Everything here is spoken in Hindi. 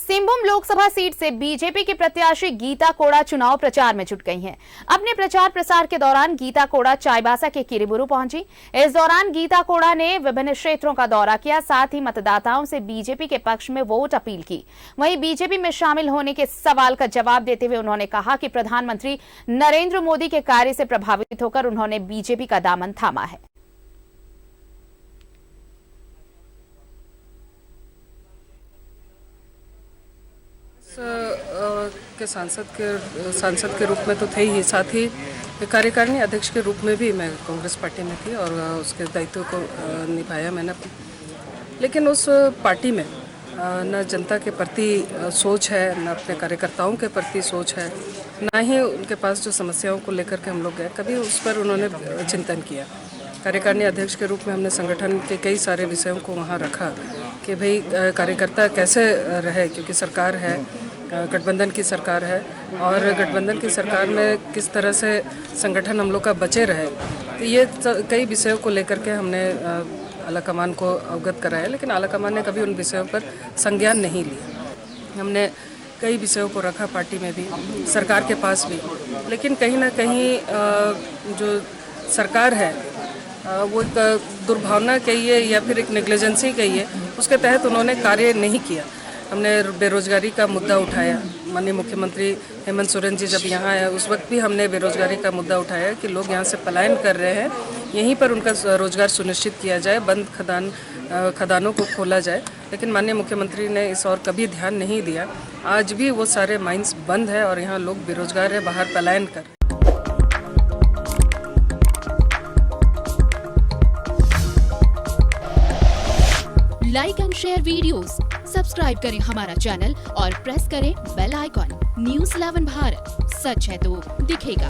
सिंहभूम लोकसभा सीट से बीजेपी की प्रत्याशी गीता कोड़ा चुनाव प्रचार में जुट गई हैं। अपने प्रचार प्रसार के दौरान गीता कोड़ा चाईबासा के किरीबुरू पहुंची। इस दौरान गीता कोड़ा ने विभिन्न क्षेत्रों का दौरा किया, साथ ही मतदाताओं से बीजेपी के पक्ष में वोट अपील की। वहीं बीजेपी में शामिल होने के सवाल का जवाब देते हुए उन्होंने कहा कि प्रधानमंत्री नरेंद्र मोदी के कार्य से प्रभावित होकर उन्होंने बीजेपी का दामन थामा है। के सांसद के रूप में तो थे ही, साथ ही कार्यकारिणी अध्यक्ष के रूप में भी मैं कांग्रेस पार्टी में थी और उसके दायित्व को निभाया मैंने। लेकिन उस पार्टी में न जनता के प्रति सोच है, न अपने कार्यकर्ताओं के प्रति सोच है, ना ही उनके पास जो समस्याओं को लेकर के हम लोग गए कभी उस पर उन्होंने चिंतन किया। कार्यकारिणी अध्यक्ष के रूप में हमने संगठन के कई सारे विषयों को वहाँ रखा कि भाई कार्यकर्ता कैसे रहे, क्योंकि सरकार है, गठबंधन की सरकार है और गठबंधन की सरकार में किस तरह से संगठन हम लोग का बचे रहे। तो ये कई विषयों को लेकर के हमने आलाकमान को अवगत कराया, लेकिन आलाकमान ने कभी उन विषयों पर संज्ञान नहीं लिया। हमने कई विषयों को रखा पार्टी में भी, सरकार के पास भी, लेकिन कहीं ना कहीं जो सरकार है वो एक दुर्भावना कहिए या फिर एक नेग्लिजेंसी कहिए, उसके तहत उन्होंने कार्य नहीं किया। हमने बेरोजगारी का मुद्दा उठाया। माननीय मुख्यमंत्री हेमंत सोरेन जी जब यहाँ आए उस वक्त भी हमने बेरोजगारी का मुद्दा उठाया कि लोग यहाँ से पलायन कर रहे हैं, यहीं पर उनका रोजगार सुनिश्चित किया जाए, बंद खदानों को खोला जाए। लेकिन माननीय मुख्यमंत्री ने इस और कभी ध्यान नहीं दिया। आज भी वो सारे माइंस बंद है और यहाँ लोग बेरोजगार है, बाहर पलायन कर। Like and share videos, subscribe करें हमारा चैनल और प्रेस करें बेल आइकॉन। News 11 भारत, सच है तो दिखेगा।